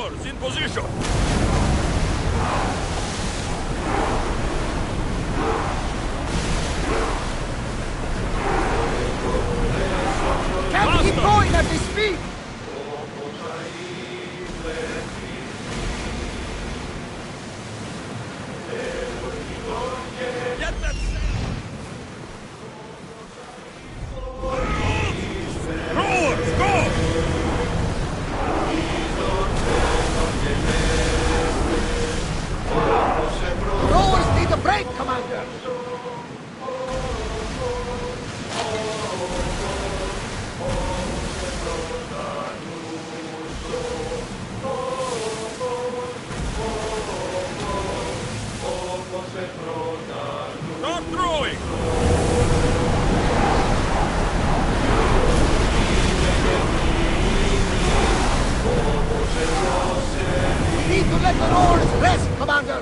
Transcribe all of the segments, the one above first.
oars in position! Can't keep going at this speed! Get that sail! Rowers, go! Rowers need a break, Commander! Start throwing! We need to let the rowers rest, Commander!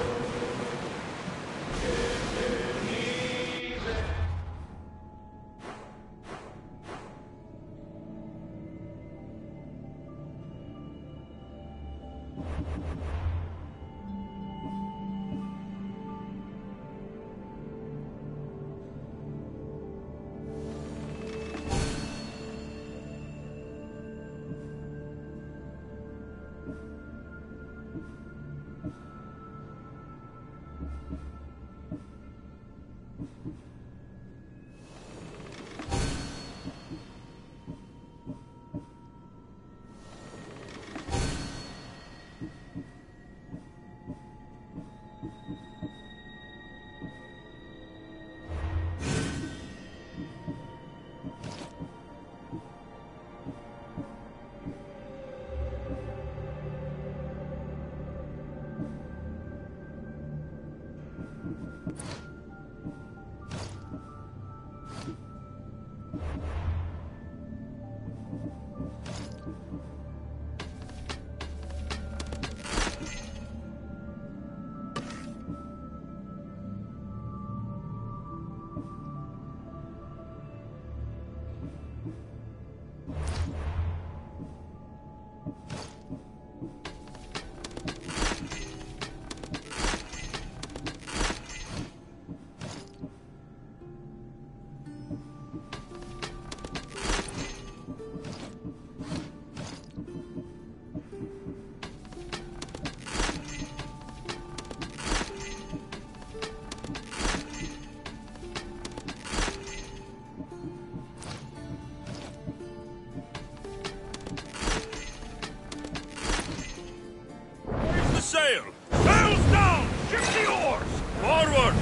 Sail! Sails down! Shift the oars! Forward!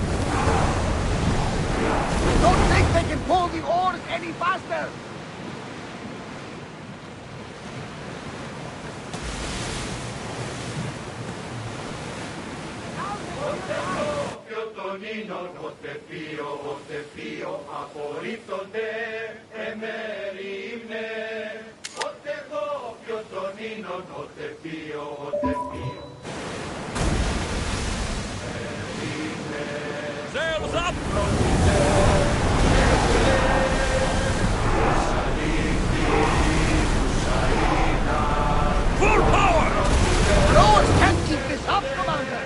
Don't think they can pull the oars any faster! Sails up! Full power! Rowers can't keep this up, Commander!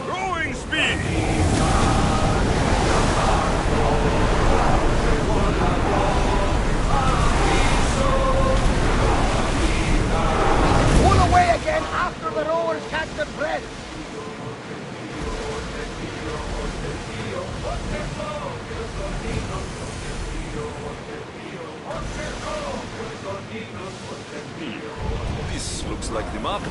Rowing speed! Pull away again after the rowers catch their breath! This looks like the mark.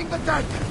Find the dead!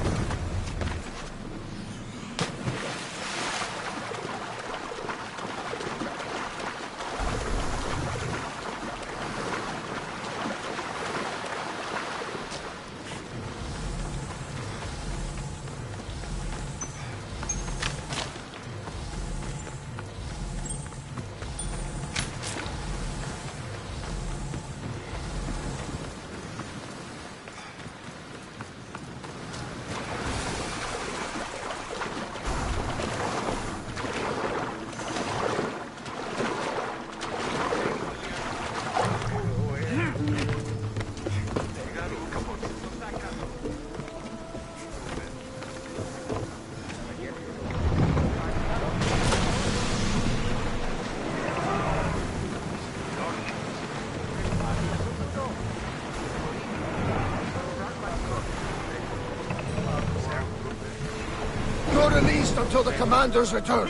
You're released until the commander's return.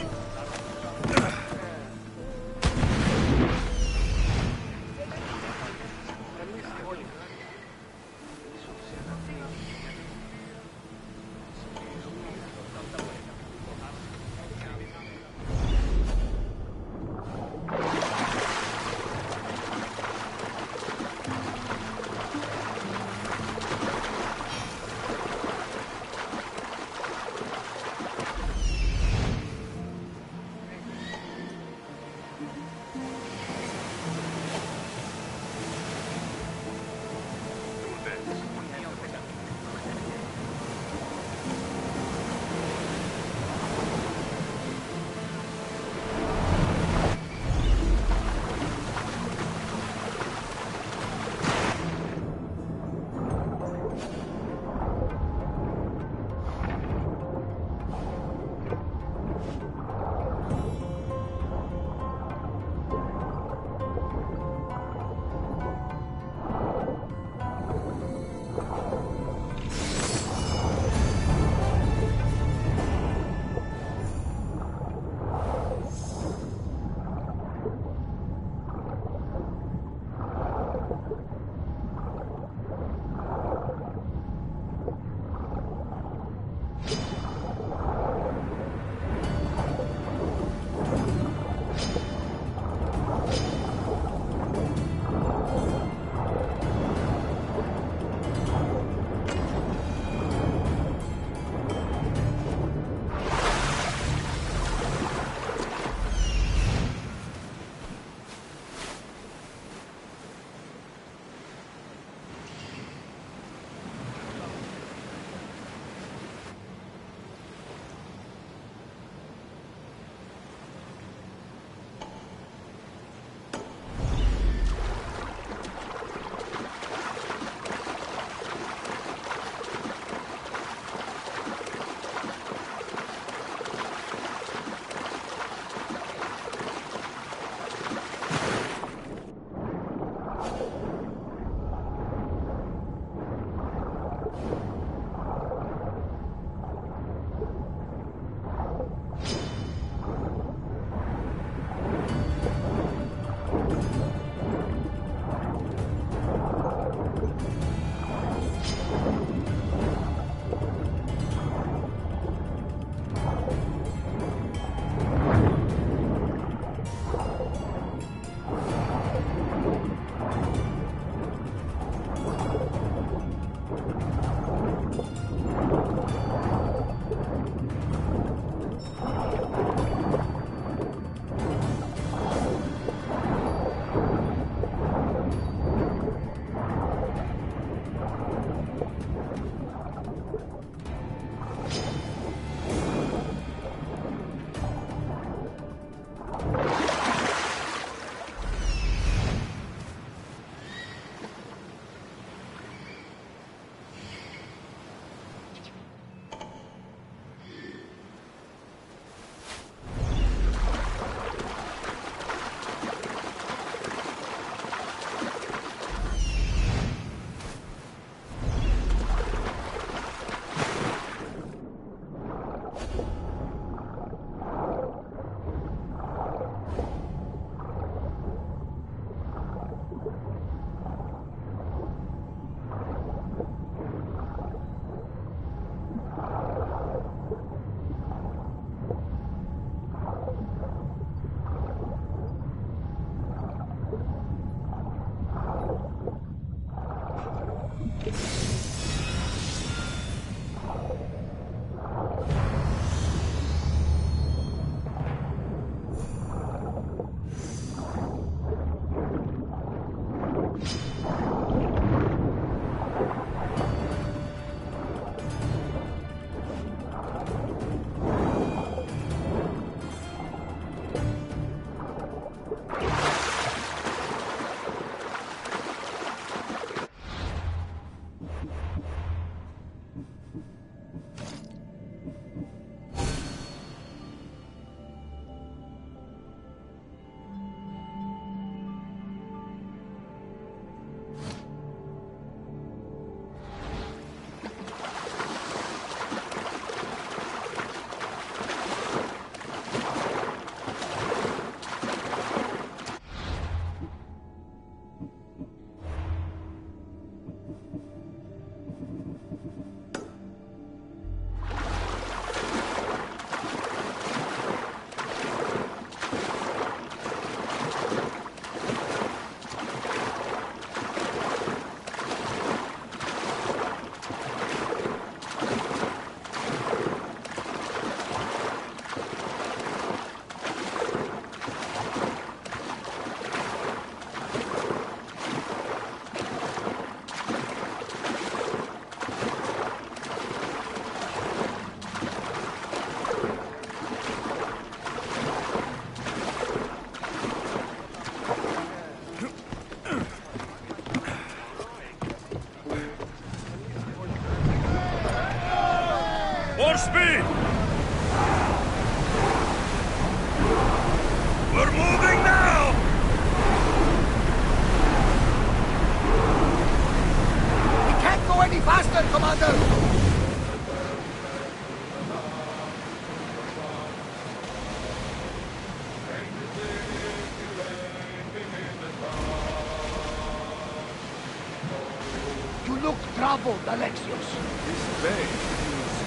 troubled, Alexios. This bay feels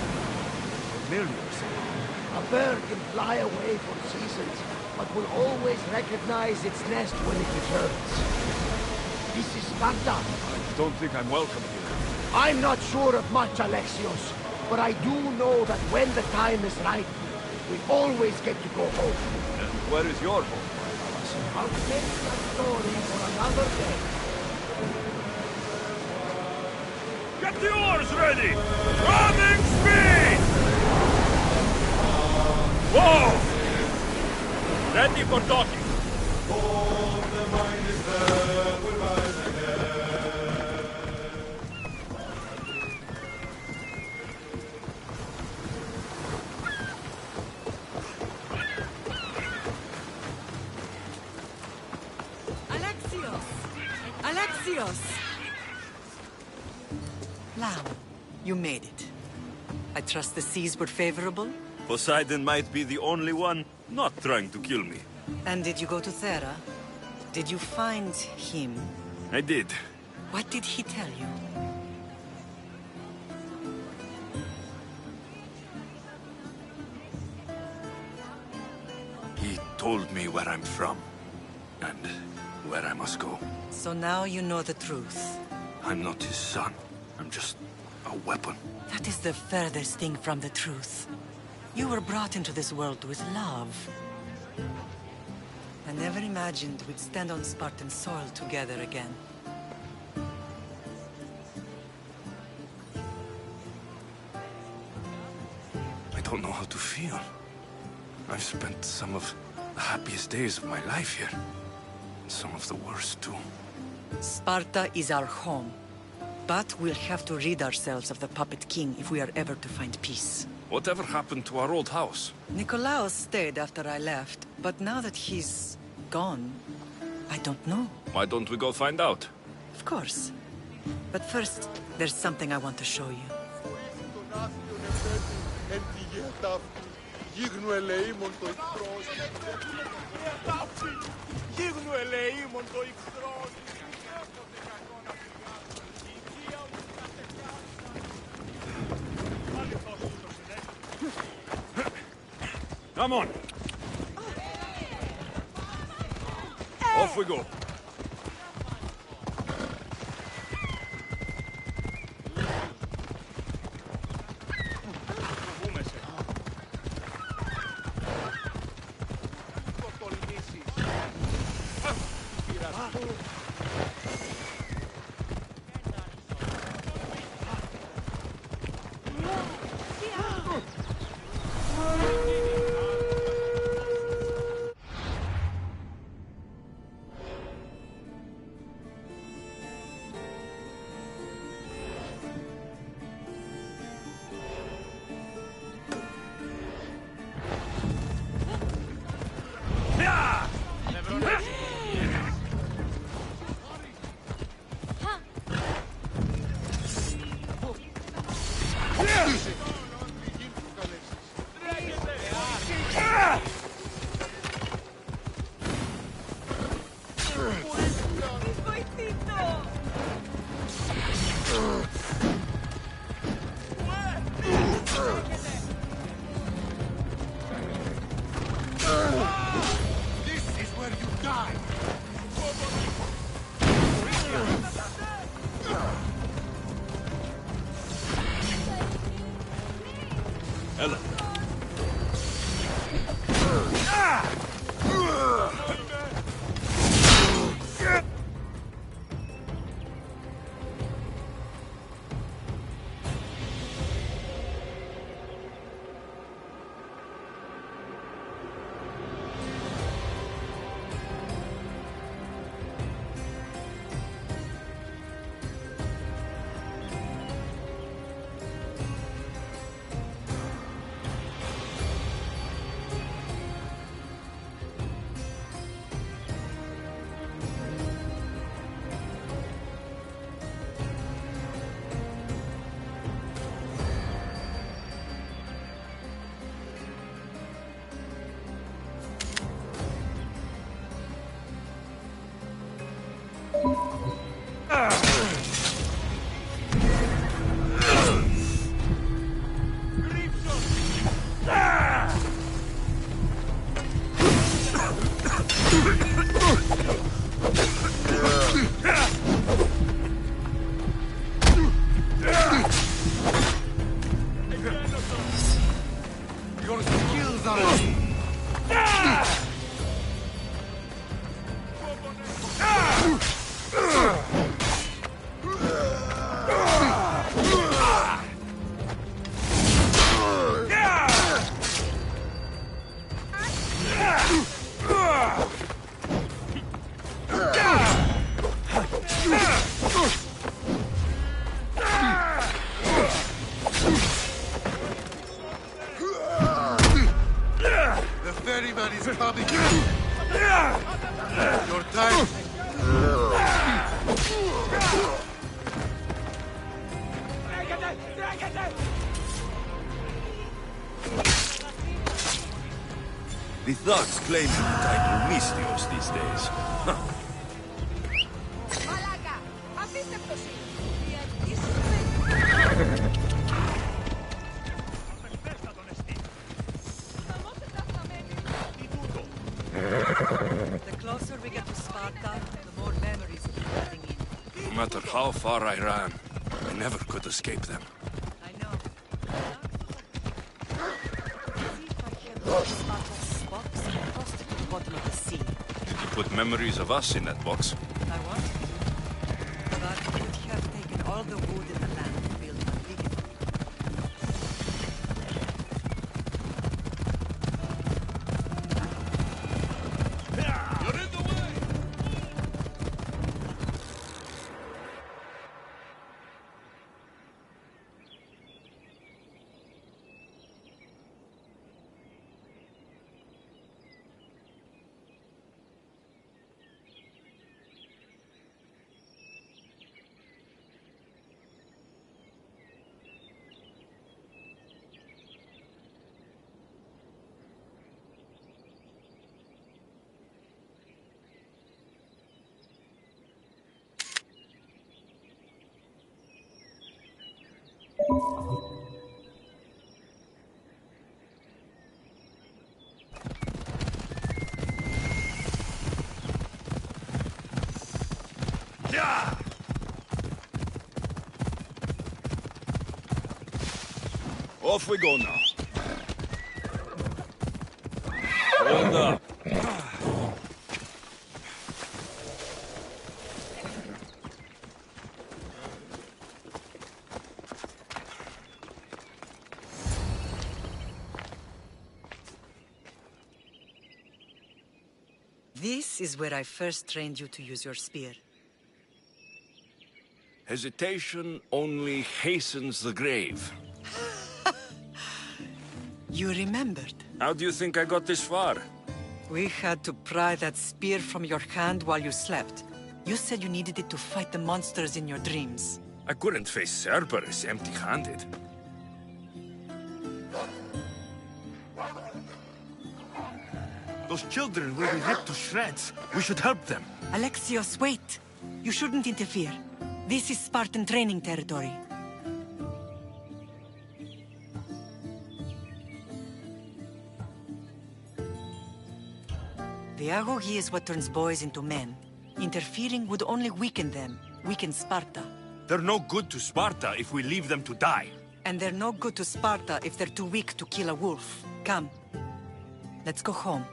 familiar somehow. A bird can fly away for seasons, but will always recognize its nest when it returns. This is Sparta. I don't think I'm welcome here. I'm not sure of much, Alexios, but I do know that when the time is right, we always get to go home. And where is your home? I'll save that story for another day. Get the oars ready! Running speed! Whoa! Ready for docking. Alexios! Lamb, you made it. I trust the seas were favorable? Poseidon might be the only one not trying to kill me. And did you go to Thera? Did you find him? I did. What did he tell you? He told me where I'm from, and where I must go. So now you know the truth. I'm not his son. I'm just a weapon. That is the furthest thing from the truth. You were brought into this world with love. I never imagined we'd stand on Spartan soil together again. I don't know how to feel. I've spent some of the happiest days of my life here. And some of the worst, too. Sparta is our home. But we'll have to rid ourselves of the Puppet King if we are ever to find peace. Whatever happened to our old house? Nikolaos stayed after I left, but now that he's gone, I don't know. Why don't we go find out? Of course. But first, there's something I want to show you. Come on! Off we go! Your time. The thugs claim the title Mystios these days. Huh. Μαλάκα! Απίστευτος είναι! The closer we get to Sparta, the more memories will be flooding in. No matter how far I ran, I never could escape them. I know. See if I can put Sparta's box and toss it to the bottom of the sea. Did you put memories of us in that box? I wanted to. But it would have taken all the wood in the land to build one big enough. You're in the way! Off we go now. Hold up. This is where I first trained you to use your spear. Hesitation only hastens the grave. You remembered. How do you think I got this far? We had to pry that spear from your hand while you slept. You said you needed it to fight the monsters in your dreams. I couldn't face Cerberus empty-handed. Those children will be ripped to shreds. We should help them. Alexios, wait! You shouldn't interfere. This is Spartan training territory. The agoge is what turns boys into men. Interfering would only weaken them, weaken Sparta. They're no good to Sparta if we leave them to die. And they're no good to Sparta if they're too weak to kill a wolf. Come. Let's go home.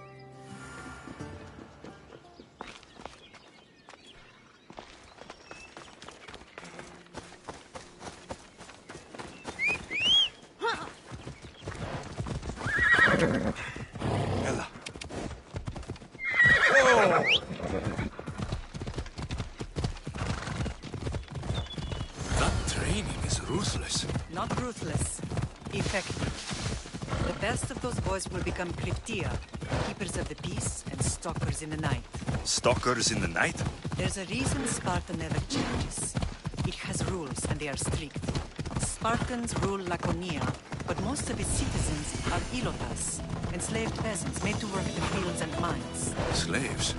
Ella. That training is ruthless. Not ruthless. Effective. The best of those boys will become Cryptia, keepers of the peace and stalkers in the night. Stalkers in the night? There's a reason Sparta never changes. It has rules, and they are strict. Spartans rule Laconia, but most of its citizens are ilotas, enslaved peasants made to work the fields and mines. Slaves?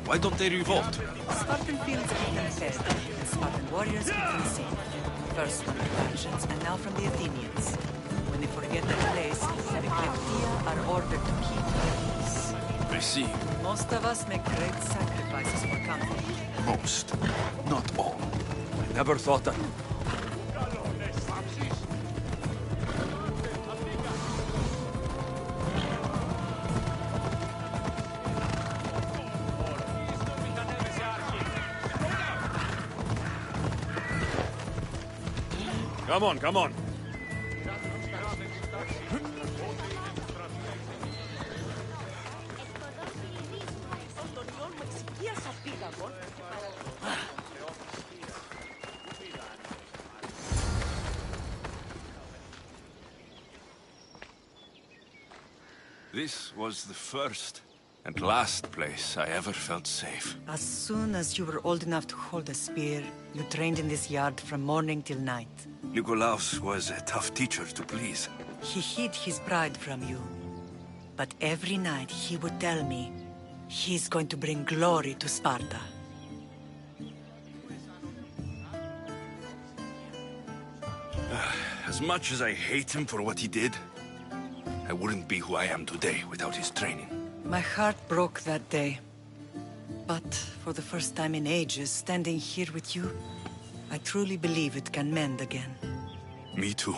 Why don't they revolt? Spartan fields keep them fed, and Spartan warriors keep them safe. First from the Persians, and now from the Athenians. When they forget their place, the Cryptia are ordered to keep their peace. I see. Most of us make great sacrifices for comfort. Most. Not all. I never thought that. Come on, come on. This was the first And last place I ever felt safe. As soon as you were old enough to hold a spear, you trained in this yard from morning till night. Nikolaos was a tough teacher to please. He hid his pride from you. But every night he would tell me, he's going to bring glory to Sparta. As much as I hate him for what he did, I wouldn't be who I am today without his training. My heart broke that day. But for the first time in ages, standing here with you, I truly believe it can mend again. Me too.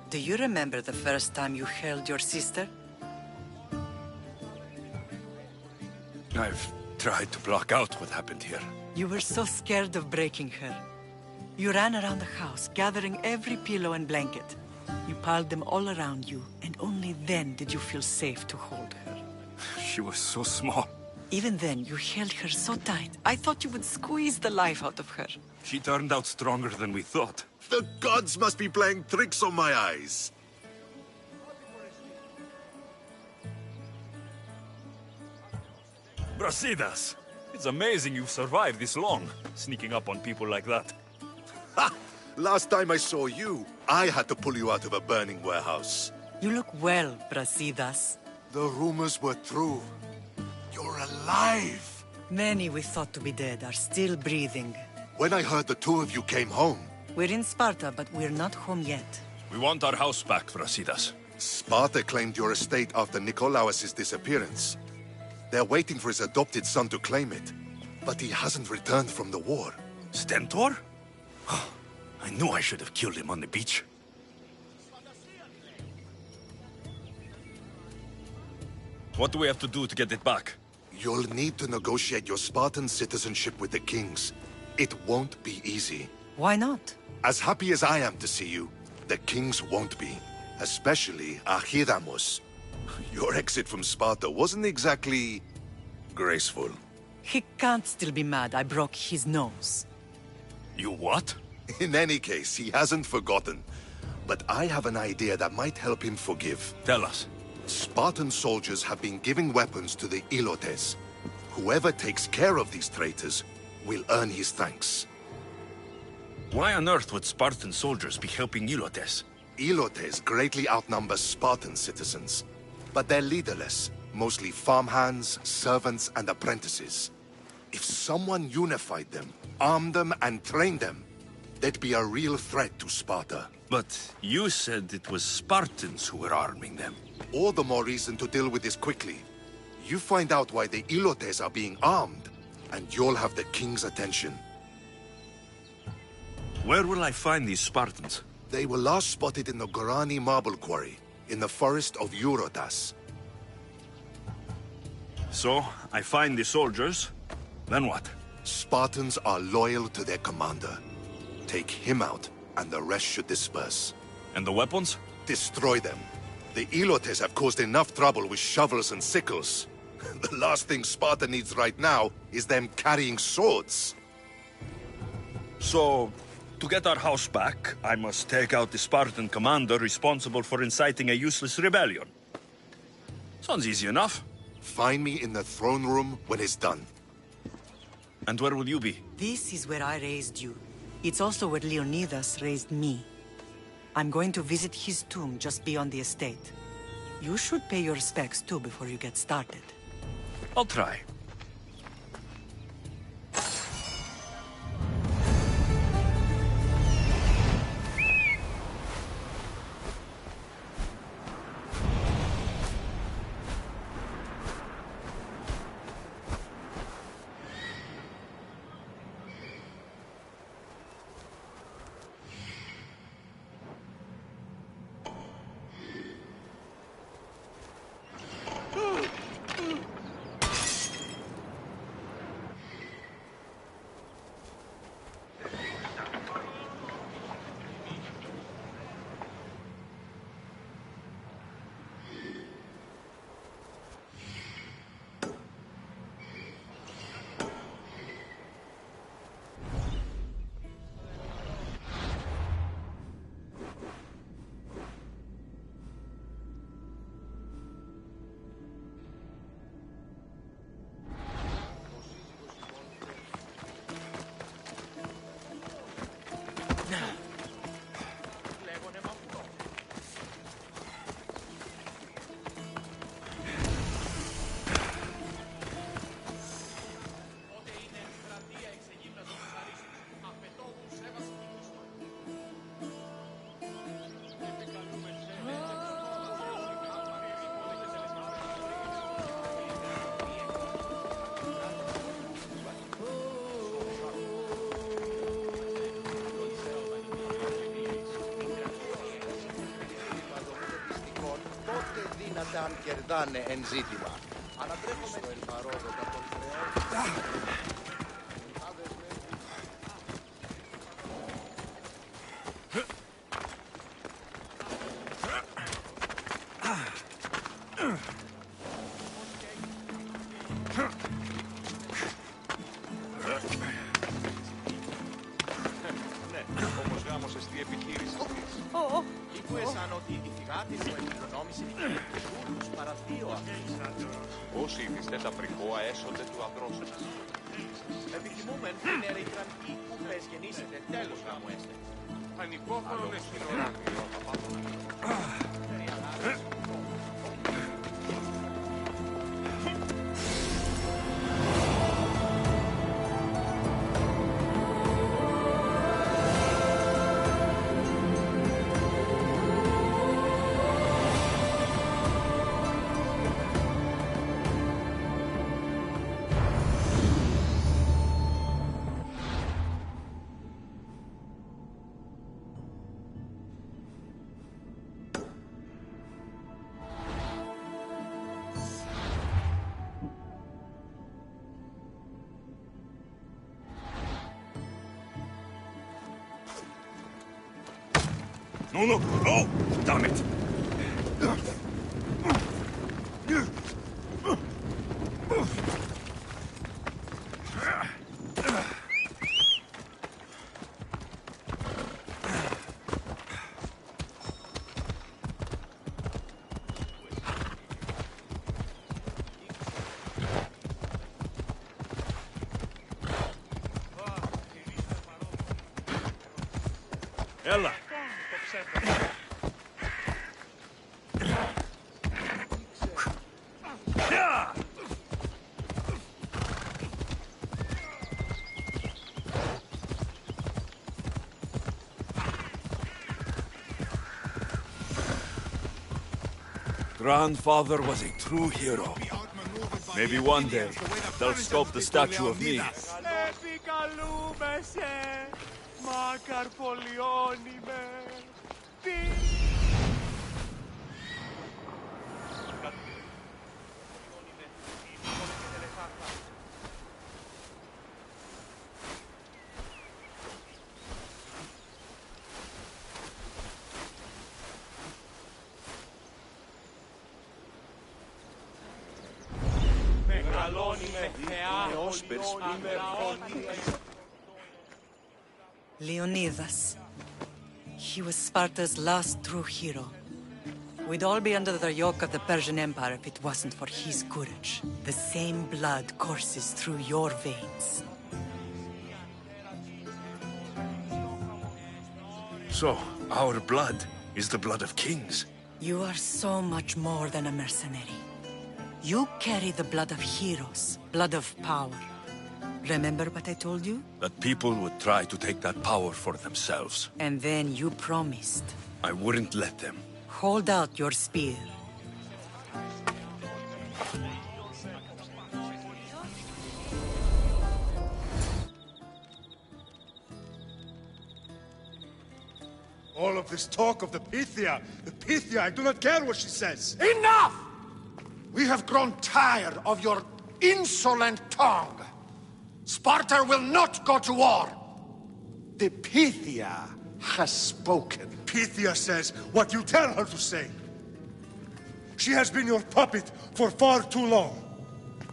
Do you remember the first time you held your sister? I've tried to block out what happened here. You were so scared of breaking her. You ran around the house, gathering every pillow and blanket. You piled them all around you, and only then did you feel safe to hold her. She was so small. Even then, you held her so tight, I thought you would squeeze the life out of her. She turned out stronger than we thought. The gods must be playing tricks on my eyes. Brasidas! It's amazing you've survived this long, sneaking up on people like that. Ha! Last time I saw you, I had to pull you out of a burning warehouse. You look well, Brasidas. The rumors were true. You're alive! Many we thought to be dead are still breathing. When I heard the two of you came home, We're in Sparta, but we're not home yet. We want our house back, Brasidas. Sparta claimed your estate after Nikolaos' disappearance. They're waiting for his adopted son to claim it, but he hasn't returned from the war. Stentor? I knew I should have killed him on the beach. What do we have to do to get it back? You'll need to negotiate your Spartan citizenship with the kings. It won't be easy. Why not? As happy as I am to see you, the kings won't be. Especially Archidamos. Your exit from Sparta wasn't exactly graceful. He can't still be mad I broke his nose. You what? In any case, he hasn't forgotten. But I have an idea that might help him forgive. Tell us. Spartan soldiers have been giving weapons to the Ilotes. Whoever takes care of these traitors will earn his thanks. Why on earth would Spartan soldiers be helping Ilotes? Ilotes greatly outnumber Spartan citizens, but they're leaderless, mostly farmhands, servants, and apprentices. If someone unified them, armed them, and trained them, they'd be a real threat to Sparta. But you said it was Spartans who were arming them. All the more reason to deal with this quickly. You find out why the Ilotes are being armed, and you'll have the king's attention. Where will I find these Spartans? They were last spotted in the Gorani marble quarry, in the forest of Eurotas. So, I find the soldiers, then what? Spartans are loyal to their commander. Take him out, and the rest should disperse. And the weapons? Destroy them. The Ilotes have caused enough trouble with shovels and sickles. The last thing Sparta needs right now is them carrying swords. So, to get our house back, I must take out the Spartan commander responsible for inciting a useless rebellion. Sounds easy enough. Find me in the throne room when it's done. And where will you be? This is where I raised you. It's also where Leonidas raised me. I'm going to visit his tomb just beyond the estate. You should pay your respects too before you get started. I'll try. αν κερδάνε εν ζήτημα. Ανατρέχομαι εν παρόδοτα των χρεών. Ναι, όμως γάμωσες τι επιχείρηση αυτής. Ήκουεσαν ότι η φυγάτη μου εκκληρονόμησε τους παρά δύο αυτούς. Όσοι ήθιστε τα πρικόα έσονται του ανδρός σας. Επιθυμούμεν την ερήτραν οι κούπες γεννήσετε τέλος γάμου έστε. Ανυπόφορον στην οράδιο, θα πάω να No, no, no! Damn it! Ella! Grandfather was a true hero. Maybe one day they'll sculpt the statue of me. Leonidas. He was Sparta's last true hero. We'd all be under the yoke of the Persian Empire if it wasn't for his courage. The same blood courses through your veins. So, our blood is the blood of kings. You are so much more than a mercenary. You carry the blood of heroes, blood of power. Remember what I told you? That people would try to take that power for themselves. And then you promised. I wouldn't let them. Hold out your spear. All of this talk of the Pythia, I do not care what she says. Enough! We have grown tired of your insolent tongue. Sparta will not go to war. The Pythia has spoken. Pythia says what you tell her to say. She has been your puppet for far too long.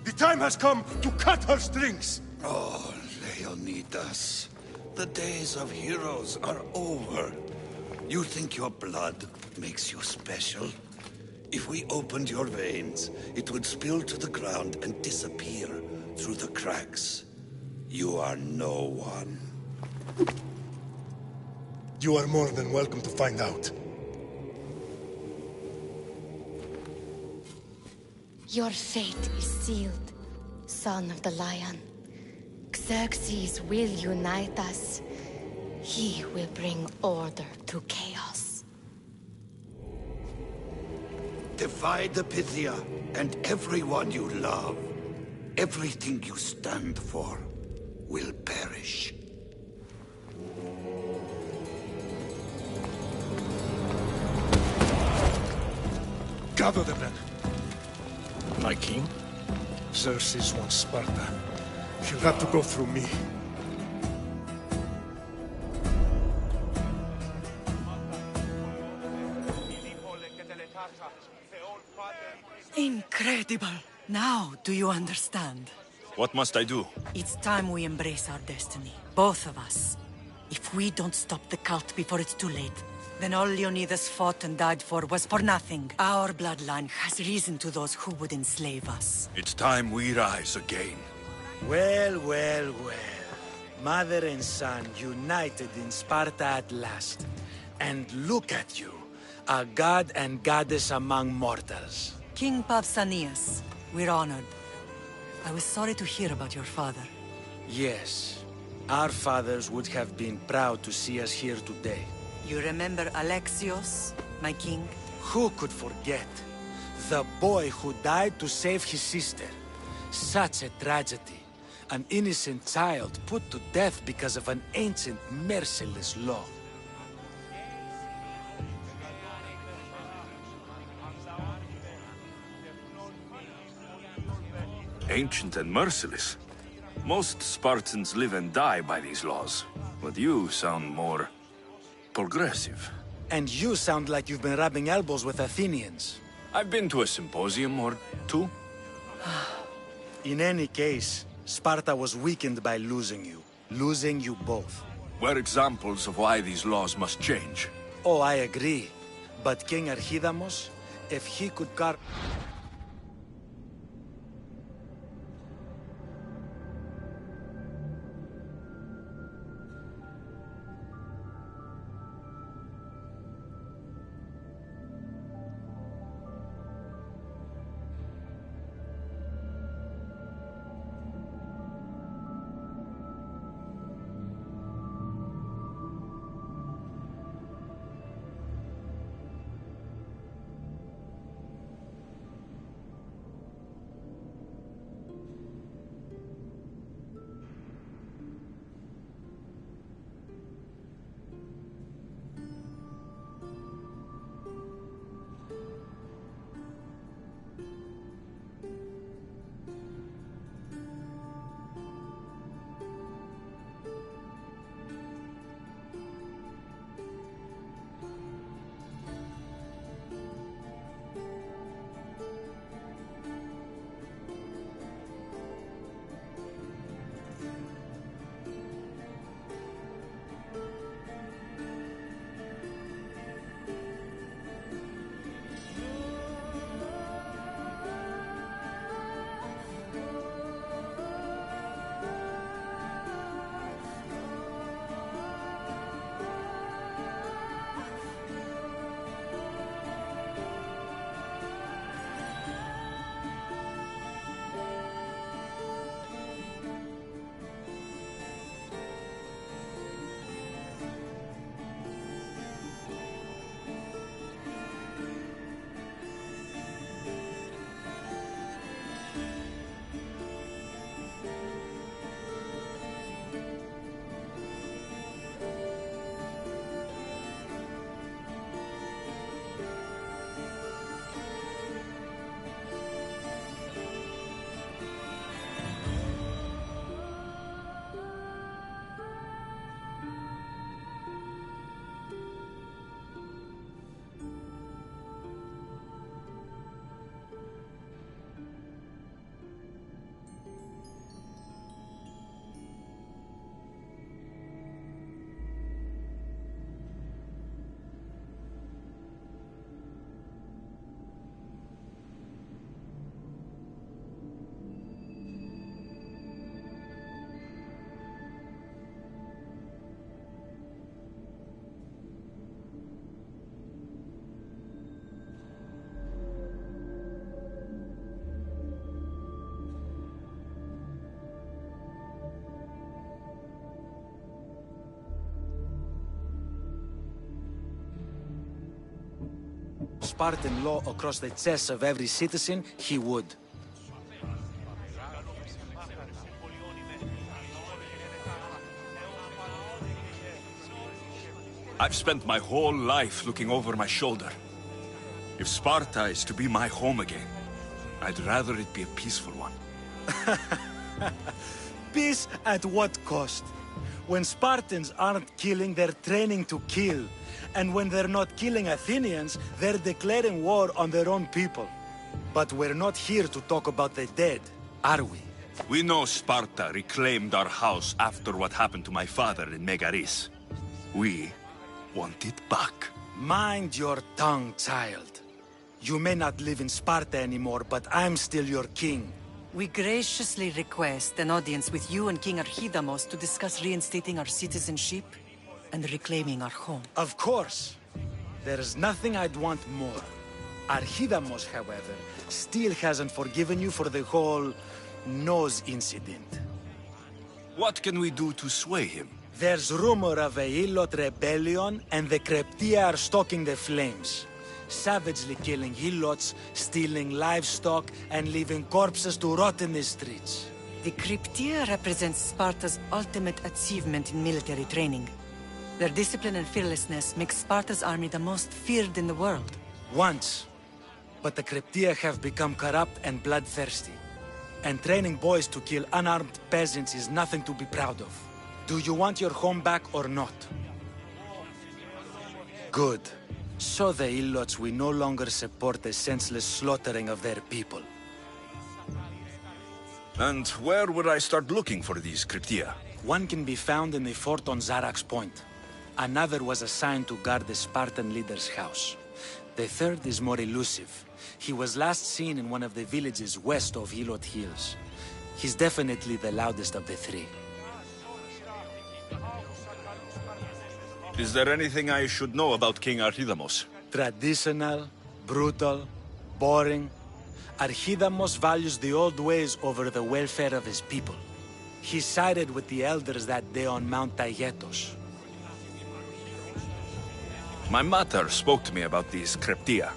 The time has come to cut her strings. Oh, Leonidas, the days of heroes are over. You think your blood makes you special? If we opened your veins, it would spill to the ground and disappear through the cracks. You are no one. You are more than welcome to find out. Your fate is sealed, son of the lion. Xerxes will unite us. He will bring order to chaos. Divide the Pythia and everyone you love. Everything you stand for will perish. Gather them then. My king? Xerxes wants Sparta. She'll have to go through me. Incredible! Now, do you understand? What must I do? It's time we embrace our destiny. Both of us. If we don't stop the cult before it's too late, then all Leonidas fought and died for was for nothing. Our bloodline has risen to those who would enslave us. It's time we rise again. Well, well, well. Mother and son united in Sparta at last. And look at you, a god and goddess among mortals. King Pausanias, we're honored. I was sorry to hear about your father. Yes, our fathers would have been proud to see us here today. You remember Alexios, my king? Who could forget? The boy who died to save his sister. Such a tragedy. An innocent child put to death because of an ancient, merciless law. Ancient and merciless. Most Spartans live and die by these laws. But you sound more progressive. And you sound like you've been rubbing elbows with Athenians. I've been to a symposium or two. In any case, Sparta was weakened by losing you. Losing you both. We're examples of why these laws must change. Oh, I agree. But King Archidamos, if he could carve... Spartan law across the chest of every citizen, he would. I've spent my whole life looking over my shoulder. If Sparta is to be my home again, I'd rather it be a peaceful one. Peace at what cost? When Spartans aren't killing, they're training to kill. And when they're not killing Athenians, they're declaring war on their own people. But we're not here to talk about the dead, are we? We know Sparta reclaimed our house after what happened to my father in Megaris. We want it back. Mind your tongue, child. You may not live in Sparta anymore, but I'm still your king. We graciously request an audience with you and King Archidamos to discuss reinstating our citizenship and reclaiming our home. Of course. There's nothing I'd want more. Archidamos, however, still hasn't forgiven you for the whole nose incident. What can we do to sway him? There's rumor of a Hilot rebellion, and the Kreptia are stalking the flames. Savagely killing Hilots, stealing livestock, and leaving corpses to rot in the streets. The Cryptia represents Sparta's ultimate achievement in military training. Their discipline and fearlessness make Sparta's army the most feared in the world. Once. But the Cryptia have become corrupt and bloodthirsty. And training boys to kill unarmed peasants is nothing to be proud of. Do you want your home back or not? Good. So the Ilots will no longer support the senseless slaughtering of their people. And where would I start looking for these Cryptia? One can be found in the fort on Zarak's Point. Another was assigned to guard the Spartan leader's house. The third is more elusive. He was last seen in one of the villages west of Hilot Hills. He's definitely the loudest of the three. Is there anything I should know about King Archidamos? Traditional, brutal, boring. Archidamos values the old ways over the welfare of his people. He sided with the elders that day on Mount Taygetos. My mater spoke to me about these Cryptia.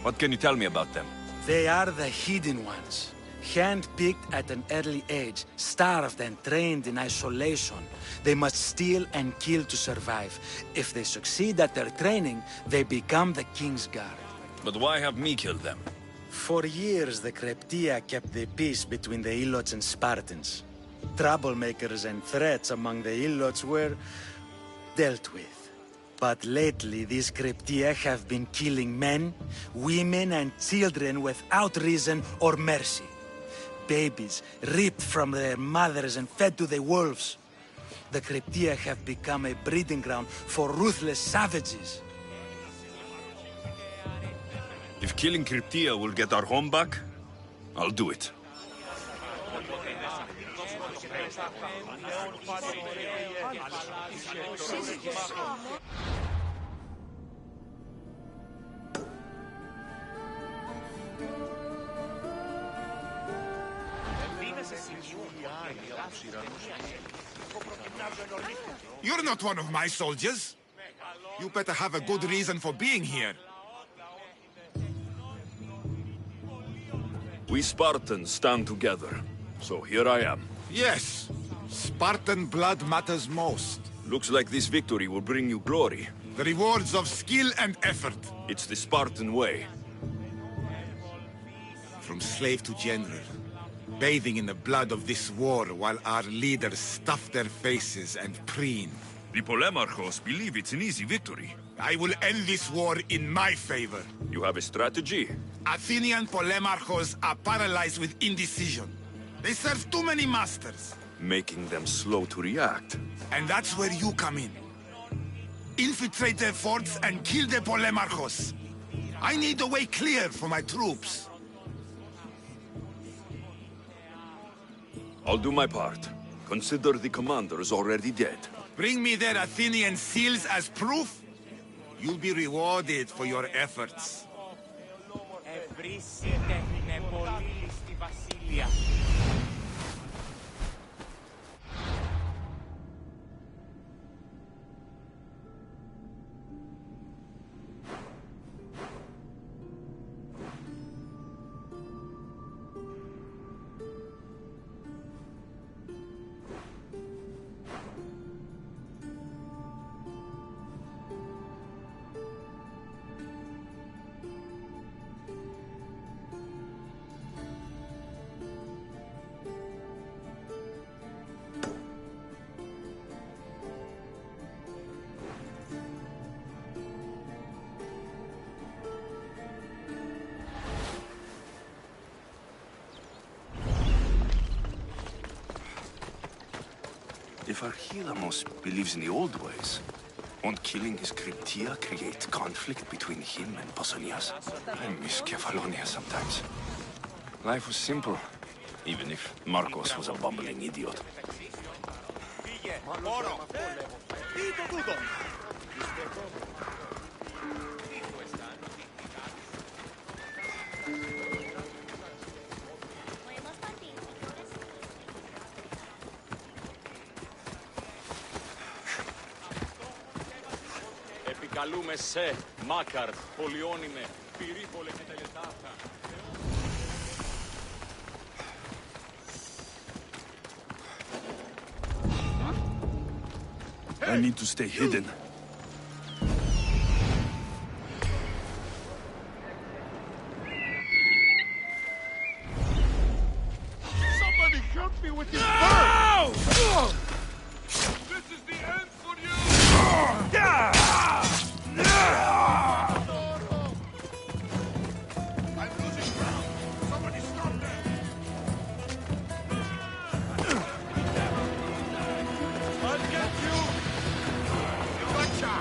What can you tell me about them? They are the hidden ones. Hand-picked at an early age, starved and trained in isolation. They must steal and kill to survive. If they succeed at their training, they become the King's Guard. But why have me killed them? For years, the Cryptia kept the peace between the Ilots and Spartans. Troublemakers and threats among the Ilots were dealt with. But lately, these Cryptia have been killing men, women, and children without reason or mercy. Babies ripped from their mothers and fed to the wolves. The Cryptia have become a breeding ground for ruthless savages. If killing Cryptia will get our home back, I'll do it. You're not one of my soldiers. You better have a good reason for being here. We Spartans stand together, so here I am. Yes, Spartan blood matters most. Looks like this victory will bring you glory. The rewards of skill and effort. It's the Spartan way. From slave to general, bathing in the blood of this war while our leaders stuff their faces and preen. The Polemarchos believe it's an easy victory. I will end this war in my favor. You have a strategy? Athenian Polemarchos are paralyzed with indecision. They serve too many masters. Making them slow to react. And that's where you come in. Infiltrate their forts and kill the Polemarchos. I need the way clear for my troops. I'll do my part. Consider the commander is already dead. Bring me their Athenian seals as proof. You'll be rewarded for your efforts. If Archilamos believes in the old ways, won't killing his Cryptia create conflict between him and Pausanias? I miss Kefalonia sometimes. Life was simple, even if Marcos was a bumbling idiot. Επικαλούμε σε, Μάκαρτ, Πολιόνιμε, Πυρίπολε και τα λετάφτα. I need to stay hidden. Somebody help me with this bird! This is the end for you! I'm losing ground! Somebody stop them! I'll get you! Gotcha!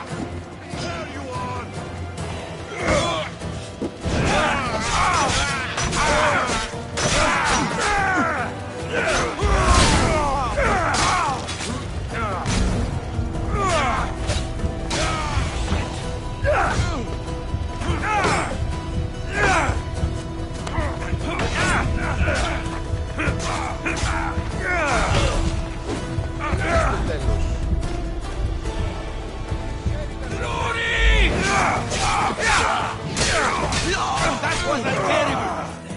There you are! That was a terrible mistake!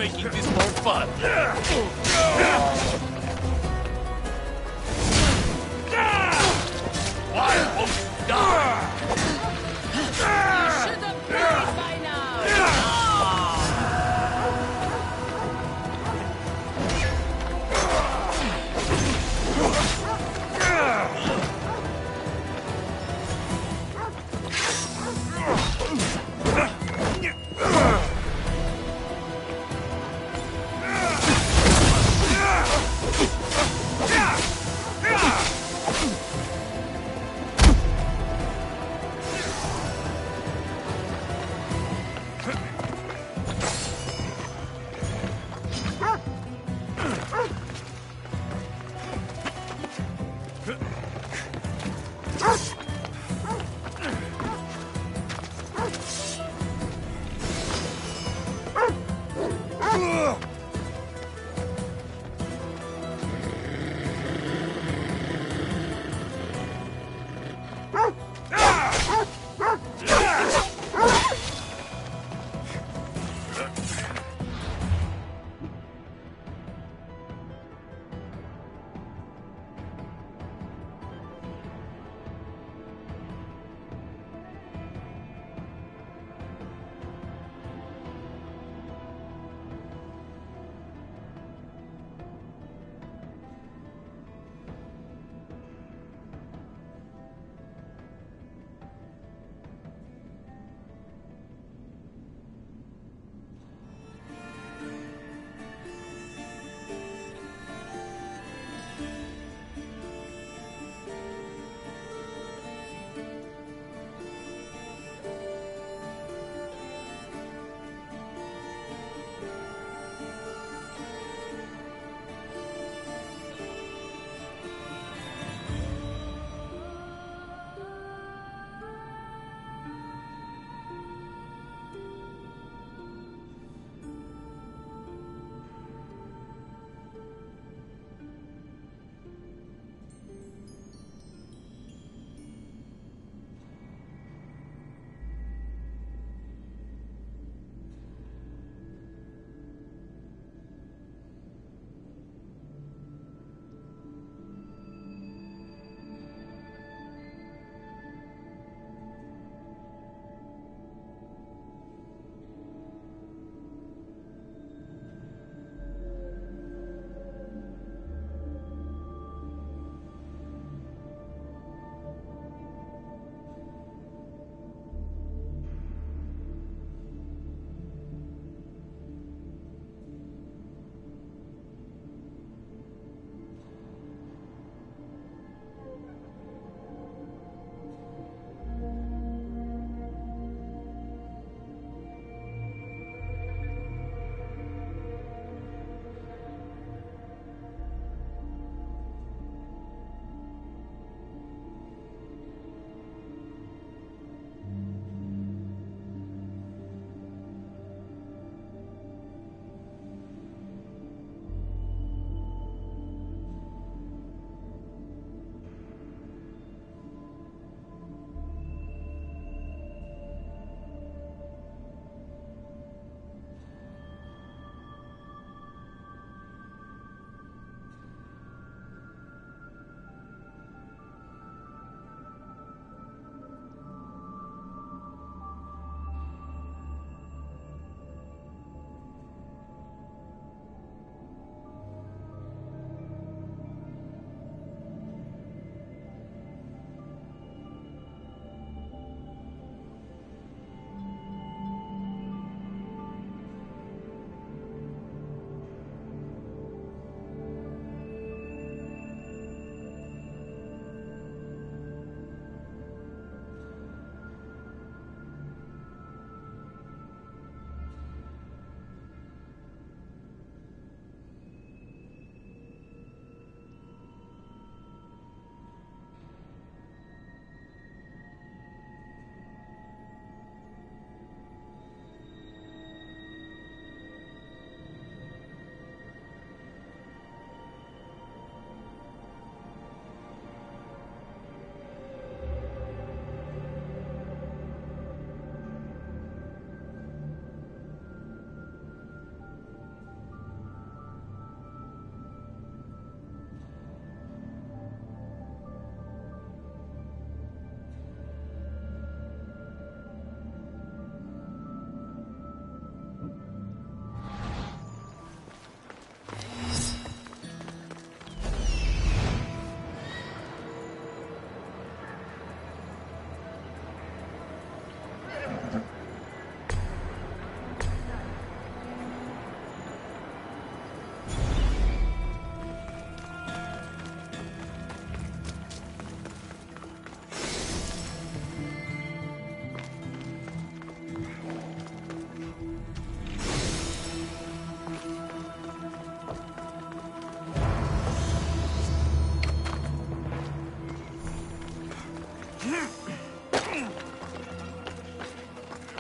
making this more fun. Why won't you die? You should have prayed by now.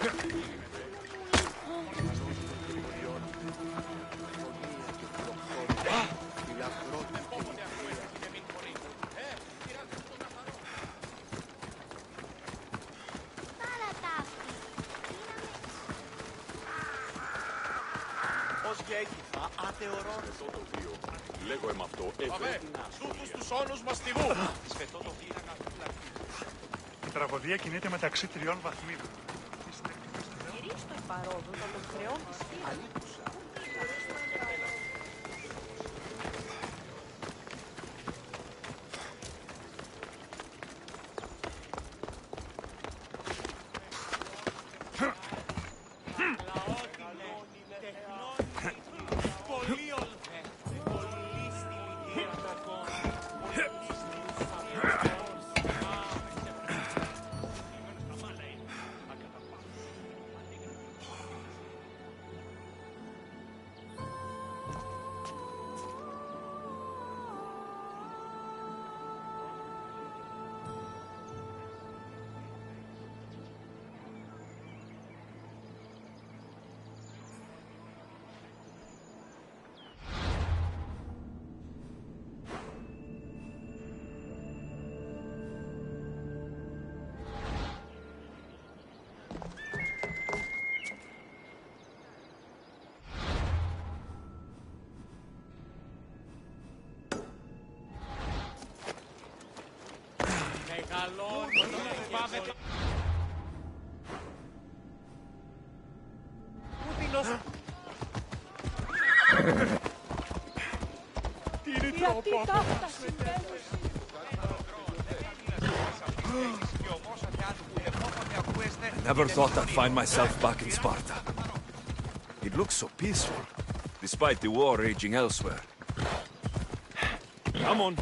Ως γέγγιφα αθεωρώνεις το τοπίο. Λέγω εμ' αυτό, Τούτους τους όνους μας τιμούν. Η τραγωδία κινείται μεταξύ 3 βαθμίδων. Κυρίως το παρόδο των χρεών της φύλας. Γιατί τα αυτά συμβαίνουν. I never thought I'd find myself back in Sparta. It looks so peaceful, despite the war raging elsewhere. Come on.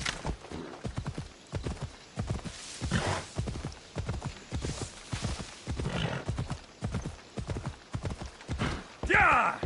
Yeah!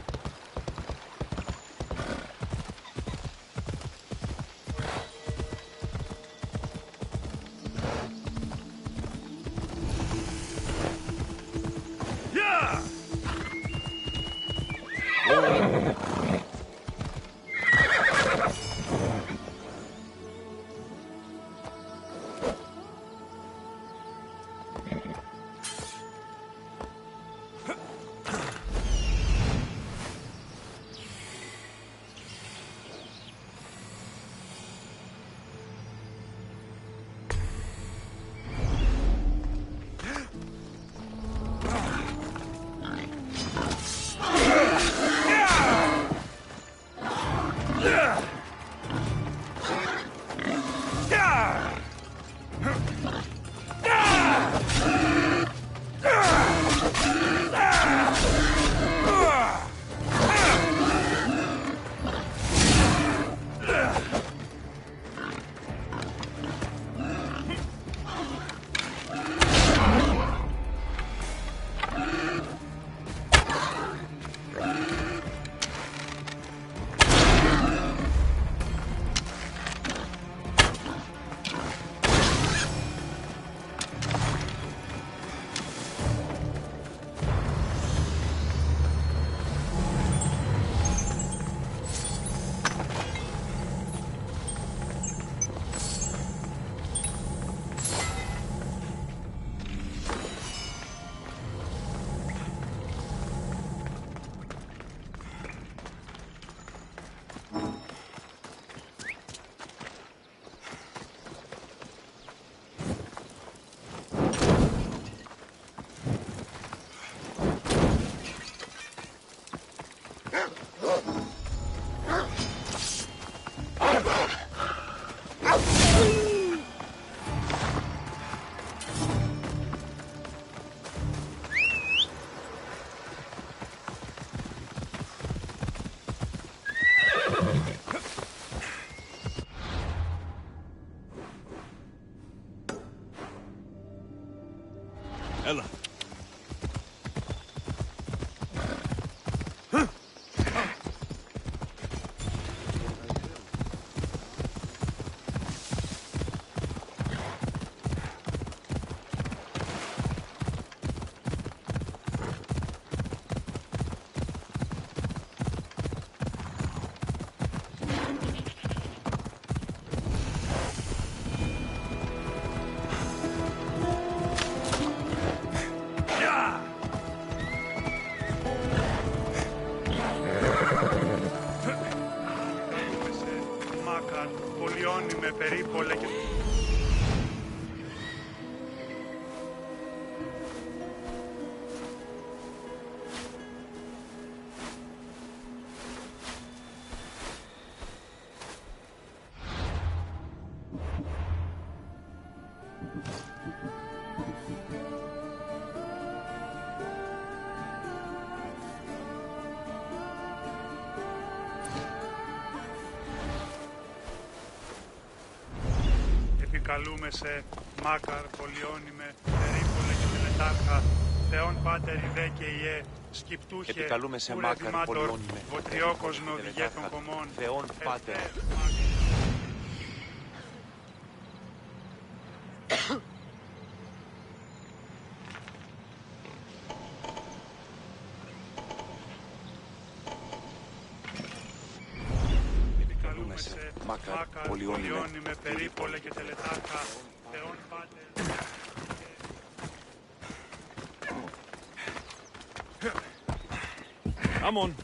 Ella. πολιώνυμε περίπολε και... Επικαλούμε σε Μάκαρ, πολιώνυμε, περίπολε και τελετάρχα, Θεόν Πάτερ Ιδέ και Ιε, Σκυπτούχε, επικαλούμε σε Μάκαρ, πολιώνυμε, Βοτριόκοσμο, οδηγέ των κομμών, Θεόν Πάτερ. Επικαλούμε σε Μάκαρ, πολιώνυμε, περίπολε και τελετάρχα, Θεόν Πάτερ. Come on.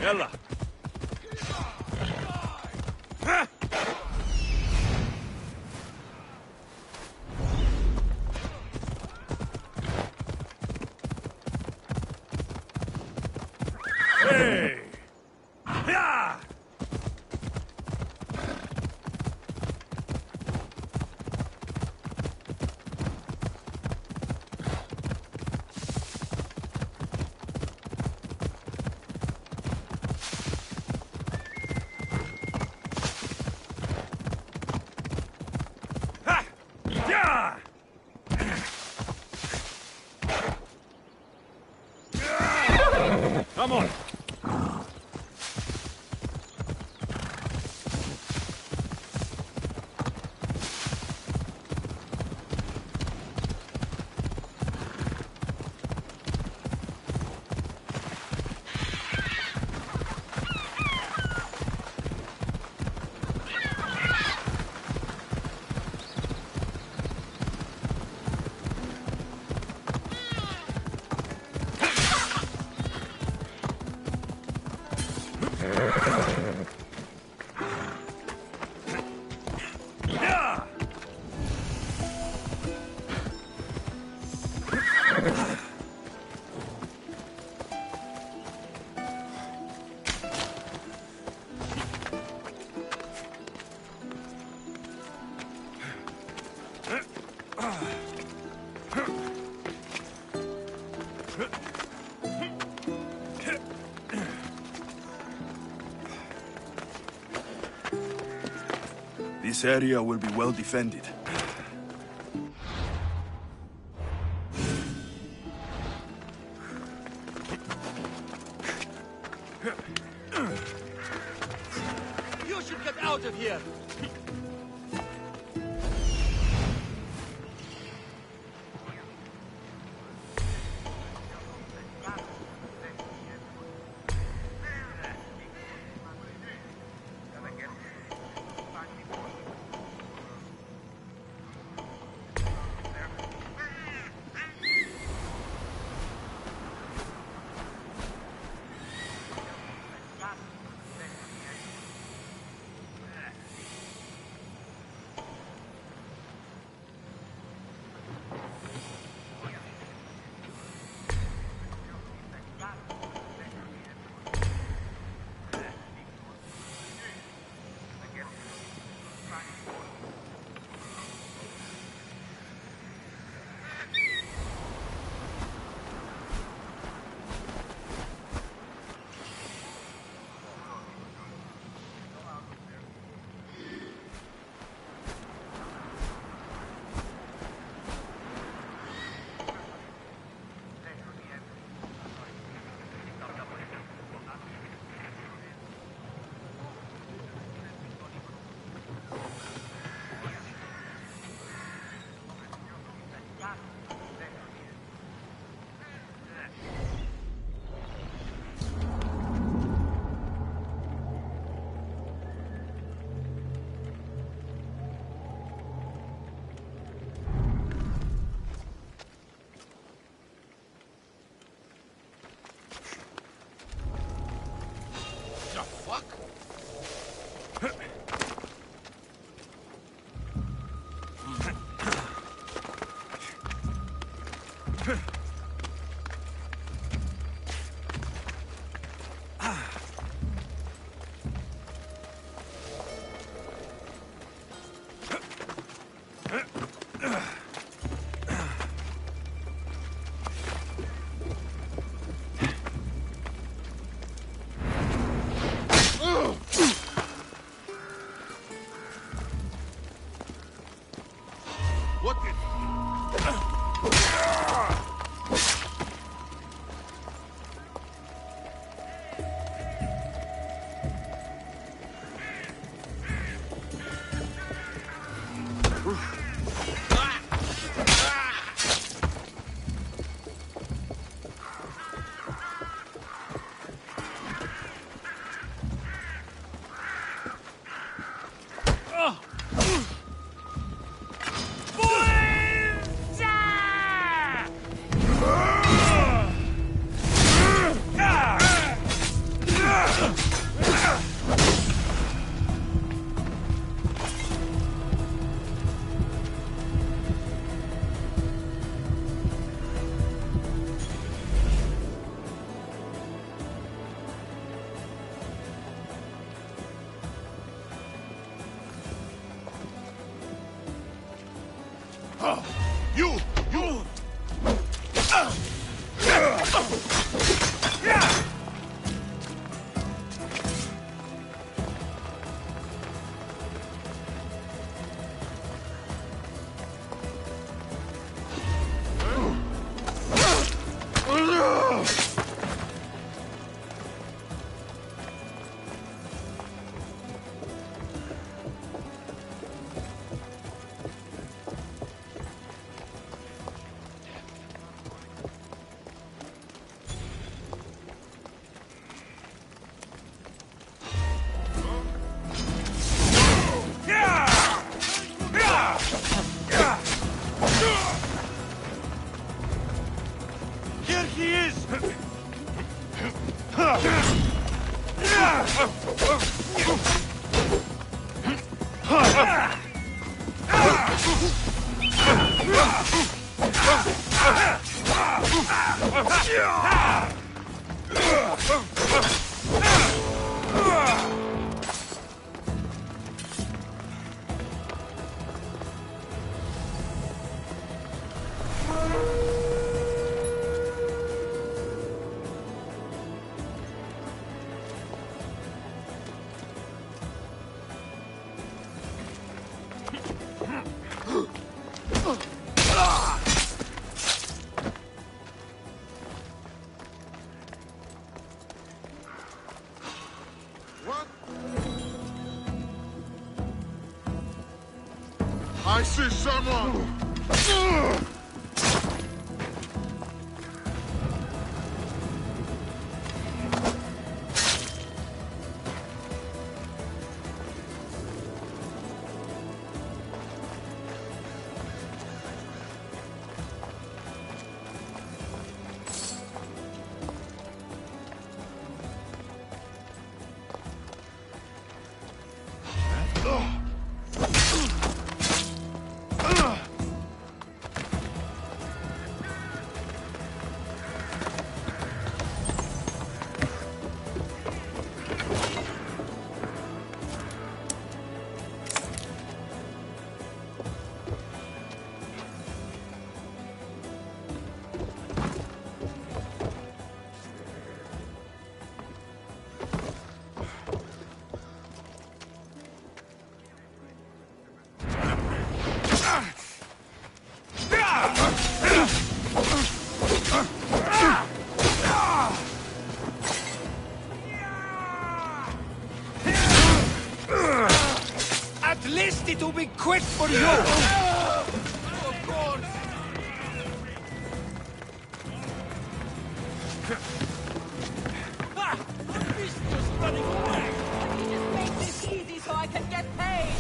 Έλα. Hey! Yeah! Ha! Yeah! Come on! This area will be well defended. You should get out of here! I see someone! At least it will be quick for you! Of course! Ah! This just running away! Just make this easy so I can get paid!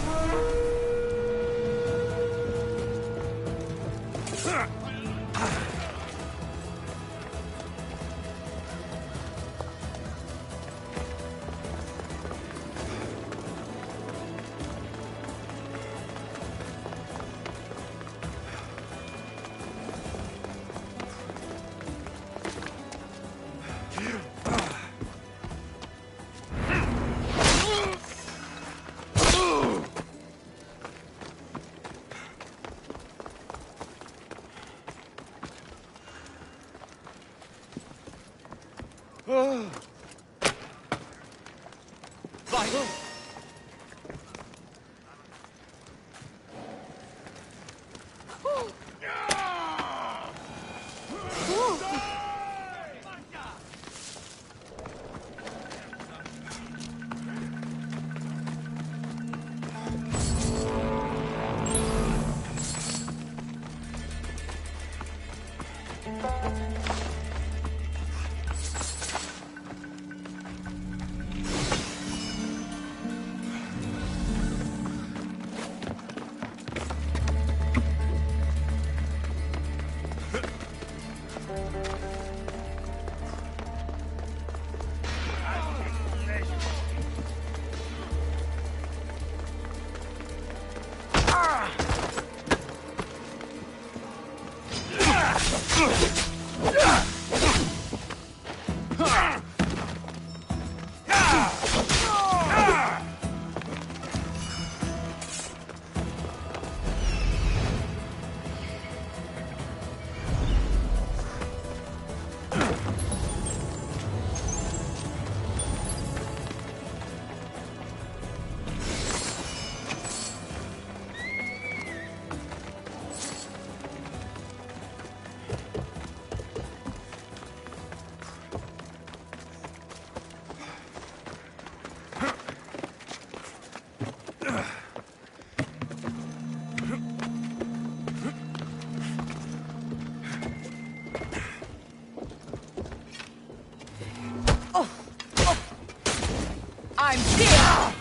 I'm here!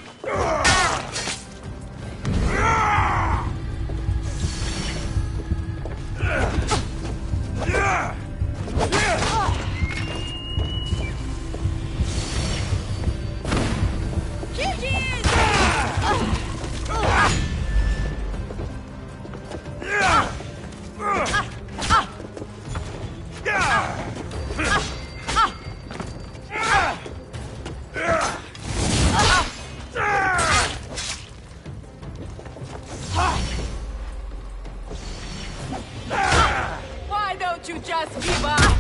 Why don't you just give up?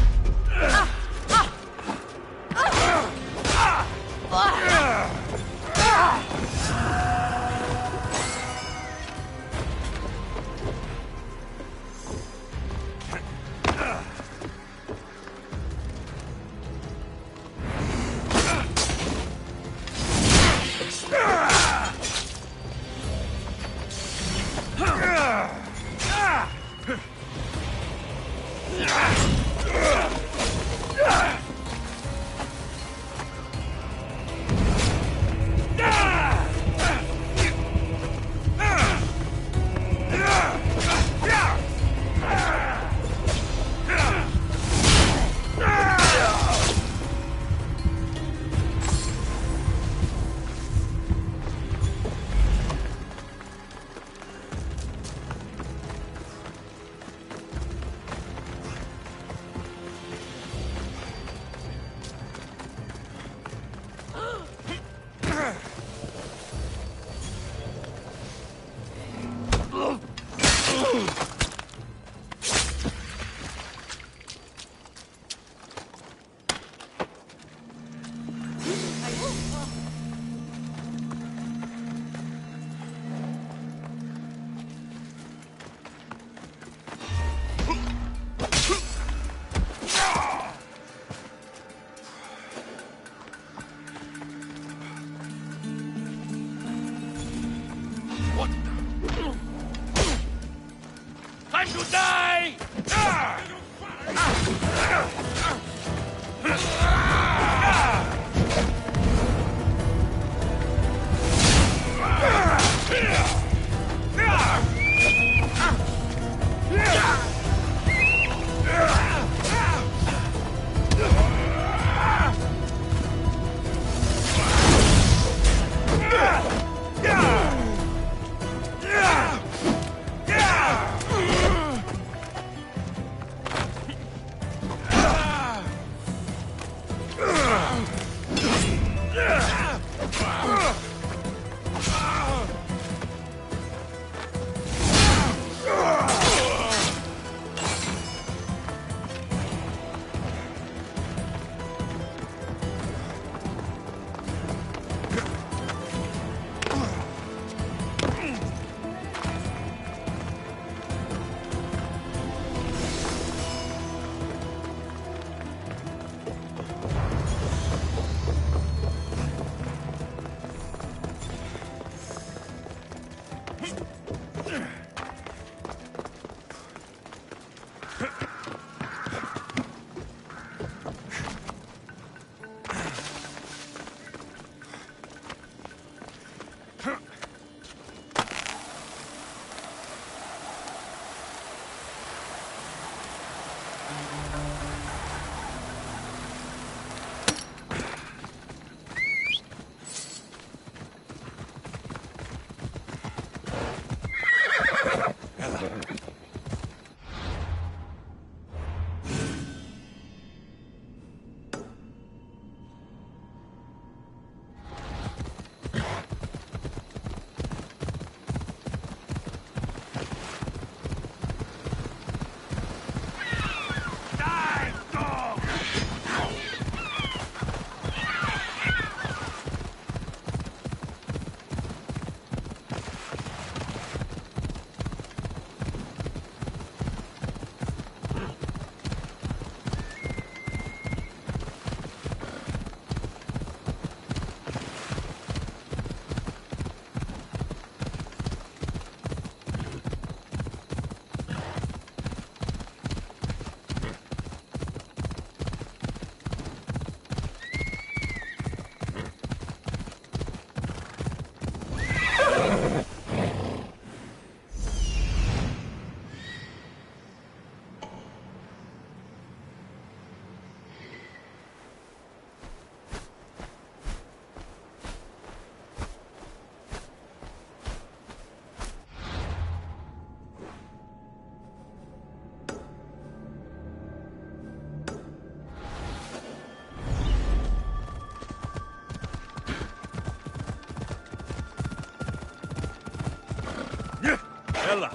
Ella!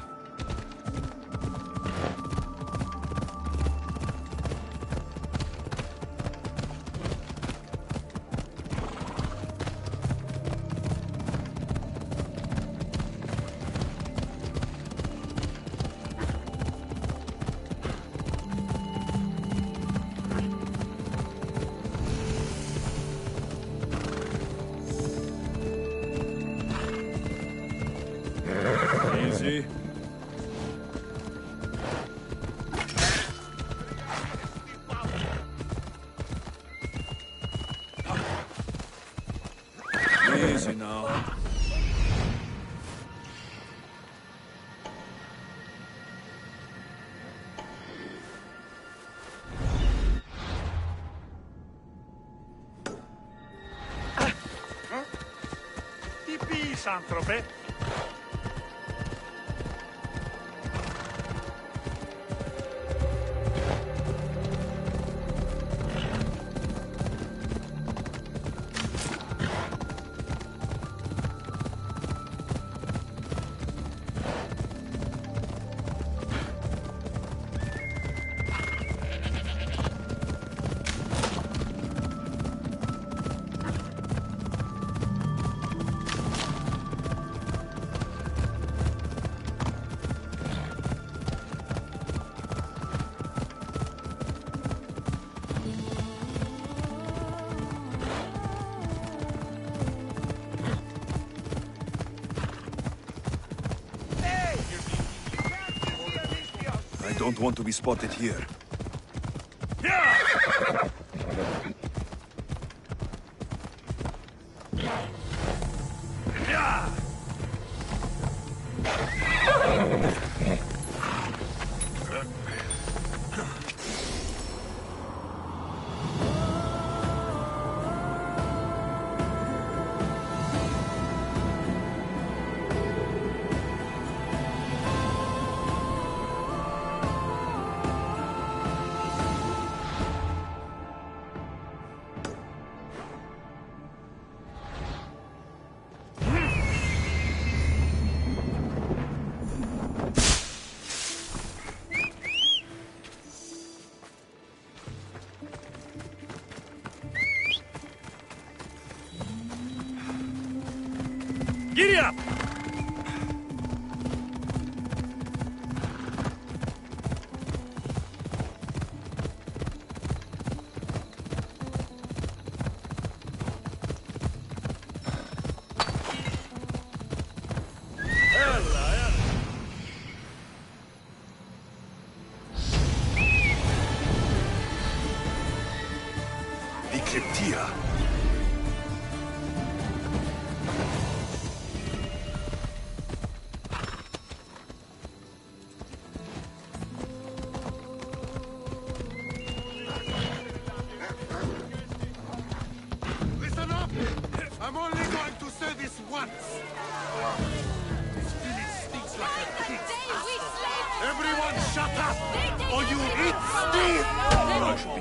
Easy. Easy now. Τι πεις, άνθρωπε? I don't want to be spotted here. Giddy up!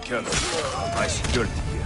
careful. My security here.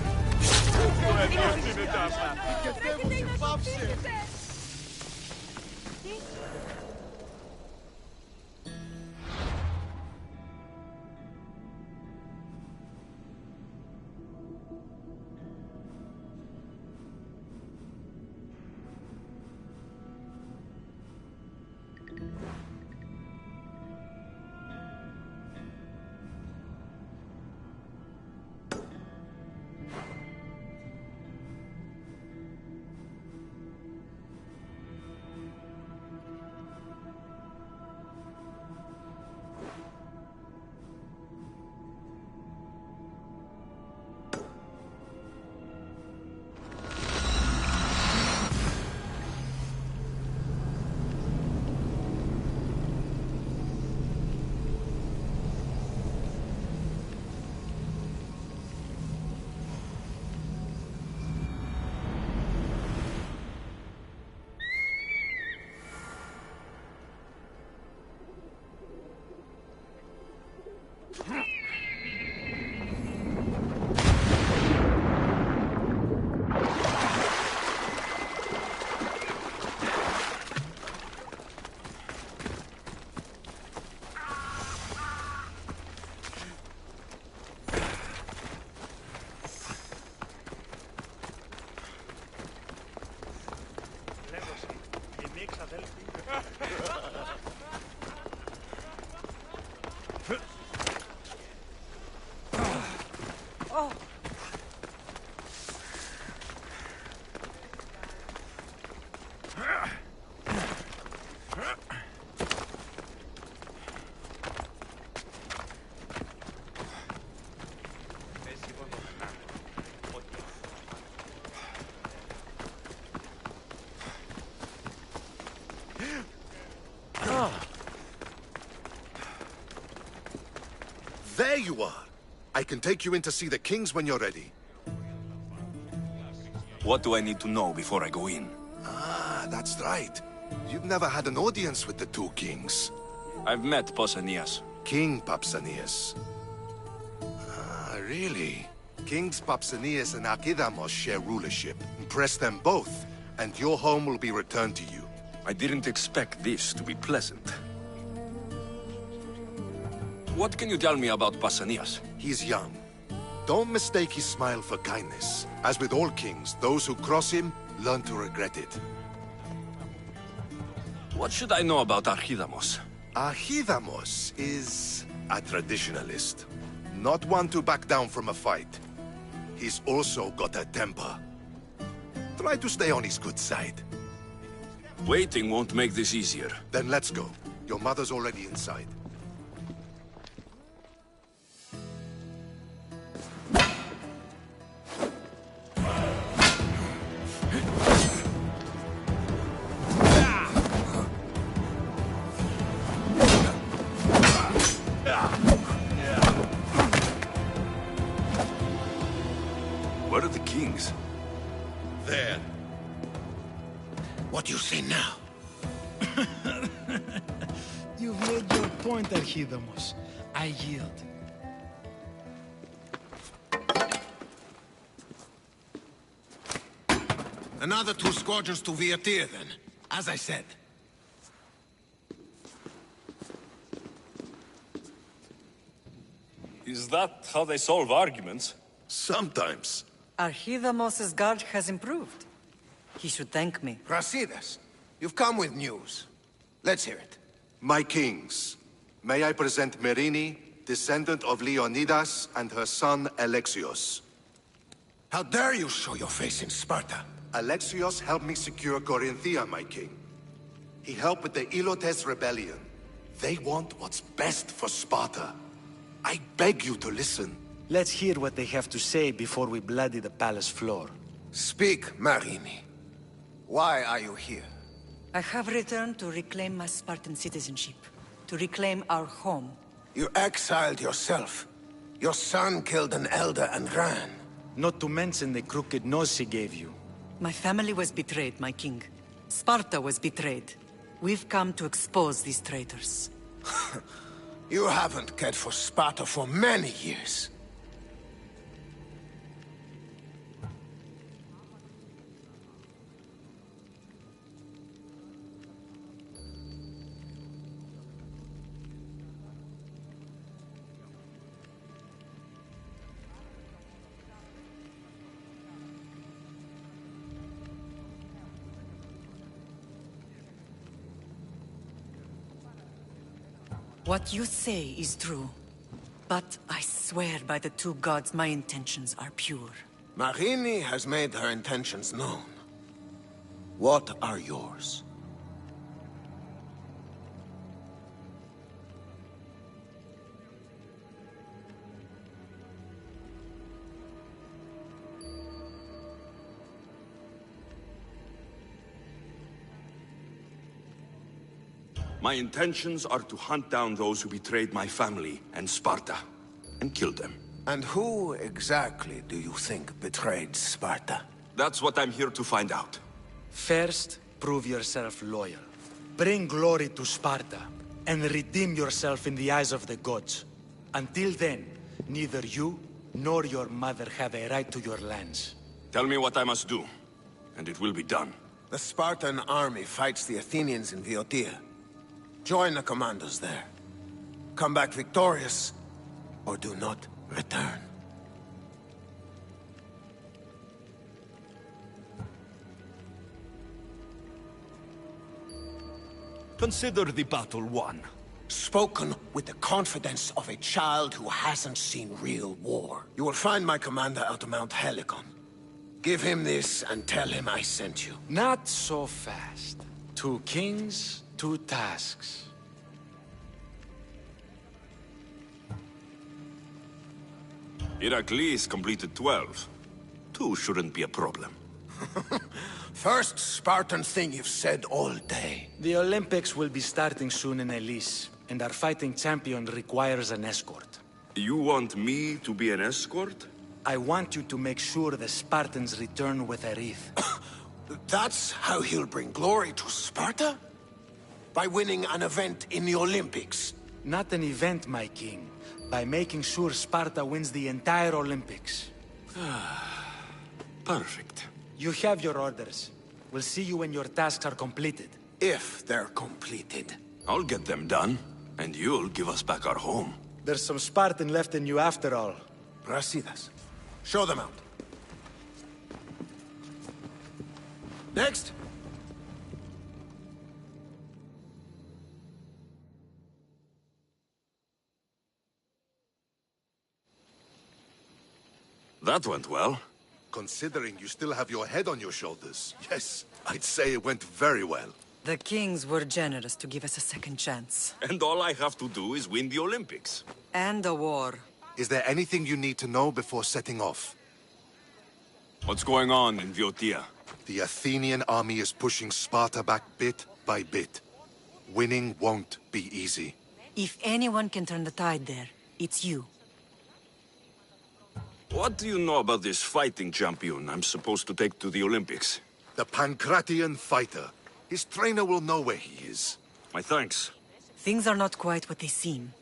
There you are! I can take you in to see the kings when you're ready. What do I need to know before I go in? Ah, that's right. You've never had an audience with the two kings. I've met Pausanias. King Pausanias. Ah, really? Kings Pausanias and Archidamos share rulership. Impress them both, and your home will be returned to you. I didn't expect this to be pleasant. What can you tell me about Pausanias? He's young. Don't mistake his smile for kindness. As with all kings, those who cross him learn to regret it. What should I know about Archidamos? Archidamos is a traditionalist. Not one to back down from a fight. He's also got a temper. Try to stay on his good side. Waiting won't make this easier. Then let's go. Your mother's already inside. Where are the kings? There. What do you say now? You've made your point, Archidamos. I yield. Another 2 squadrons to Viatir, then. As I said. Is that how they solve arguments? Sometimes. Archidamos's guard has improved. He should thank me. Brasidas, you've come with news. Let's hear it. My kings, may I present Merini, descendant of Leonidas, and her son Alexios. How dare you show your face in Sparta? Alexios helped me secure Corinthia, my king. He helped with the Ilotes rebellion. They want what's best for Sparta. I beg you to listen. Let's hear what they have to say before we bloody the palace floor. Speak, Marini. Why are you here? I have returned to reclaim my Spartan citizenship, to reclaim our home. You exiled yourself. Your son killed an elder and ran. Not to mention the crooked nose he gave you. My family was betrayed, my king. Sparta was betrayed. We've come to expose these traitors. You haven't cared for Sparta for many years. What you say is true. But I swear by the two gods my intentions are pure. Marini has made her intentions known. What are yours? My intentions are to hunt down those who betrayed my family and Sparta, and kill them. And who exactly do you think betrayed Sparta? That's what I'm here to find out. First, prove yourself loyal. Bring glory to Sparta, and redeem yourself in the eyes of the gods. Until then, neither you nor your mother have a right to your lands. Tell me what I must do, and it will be done. The Spartan army fights the Athenians in Boeotia. Join the commandos there. Come back victorious, or do not return. Consider the battle won. Spoken with the confidence of a child who hasn't seen real war. You will find my commander at Mount Helicon. Give him this and tell him I sent you. Not so fast. 2 kings, 2 tasks. Heracles completed 12. 2 shouldn't be a problem. First Spartan thing you've said all day. The Olympics will be starting soon in Elise, and our fighting champion requires an escort. You want me to be an escort? I want you to make sure the Spartans return with a wreath. That's how he'll bring glory to Sparta? By winning an event in the Olympics? Not an event, my king. By making sure Sparta wins the entire Olympics. Perfect. You have your orders. We'll see you when your tasks are completed. If they're completed. I'll get them done, and you'll give us back our home. There's some Spartan left in you after all. Brasidas. Show them out. Next. That went well. Considering you still have your head on your shoulders, yes, I'd say it went very well. The kings were generous to give us a second chance. And all I have to do is win the Olympics. And a war. Is there anything you need to know before setting off? What's going on in Boeotia? The Athenian army is pushing Sparta back bit by bit. Winning won't be easy. If anyone can turn the tide there, it's you. What do you know about this fighting champion I'm supposed to take to the Olympics? The Pancratian fighter. His trainer will know where he is. My thanks. Things are not quite what they seem.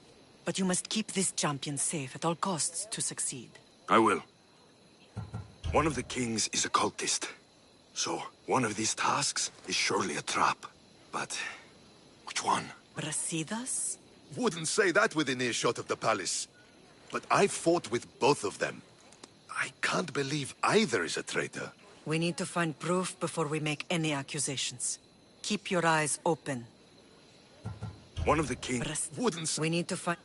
But you must keep this champion safe at all costs to succeed. I will. One of the kings is a cultist. So, one of these tasks is surely a trap. But, which one? Brasidas? Wouldn't say that within earshot of the palace. But I fought with both of them. I can't believe either is a traitor. We need to find proof before we make any accusations. Keep your eyes open. One of the kings wouldn't say... We need to find...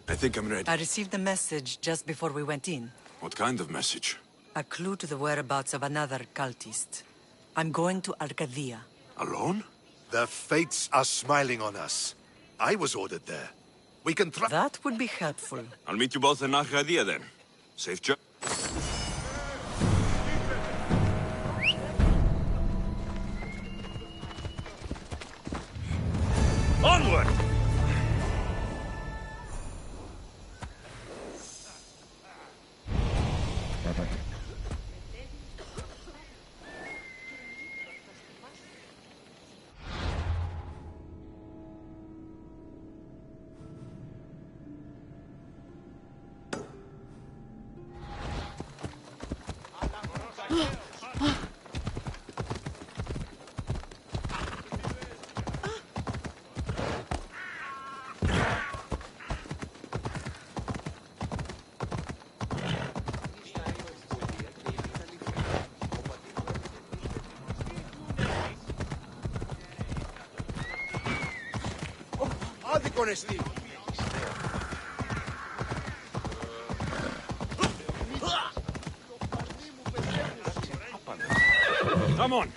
I think I'm ready. I received a message just before we went in. What kind of message? A clue to the whereabouts of another cultist. I'm going to Arcadia. Alone? The fates are smiling on us. I was ordered there. We can try... That would be helpful. I'll meet you both in Arcadia then. Safe journey. Onward! con estilo. Come on!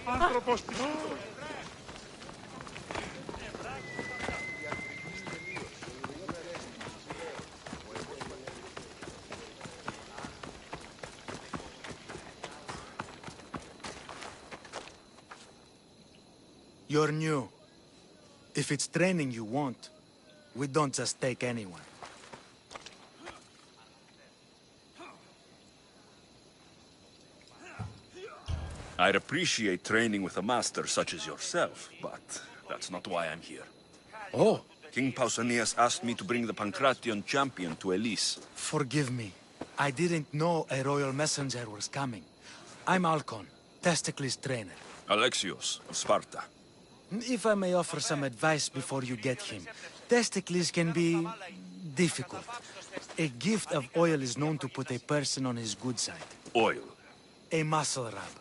Άνθρωπος της... You're new. If it's training you want, we don't just take anyone. I'd appreciate training with a master such as yourself, but that's not why I'm here. Oh! King Pausanias asked me to bring the Pancration champion to Elise. Forgive me. I didn't know a royal messenger was coming. I'm Alcon, Testicles' trainer. Alexios of Sparta. If I may offer some advice before you get him, Testicles can be difficult. A gift of oil is known to put a person on his good side. Oil? A muscle rub.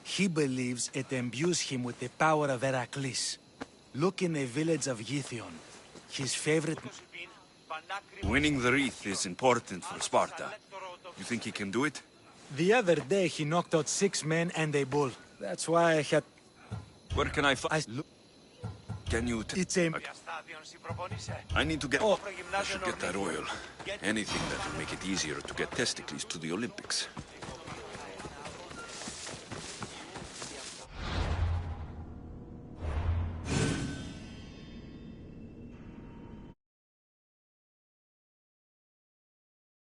He believes it imbues him with the power of Heracles. Look in the village of Yithion. His favorite... Winning the wreath is important for Sparta. You think he can do it? The other day he knocked out 6 men and a bull. That's why I had... Where can I find... Can you... It's a... I need to get... I should get that oil. Anything that will make it easier to get Testicles to the Olympics.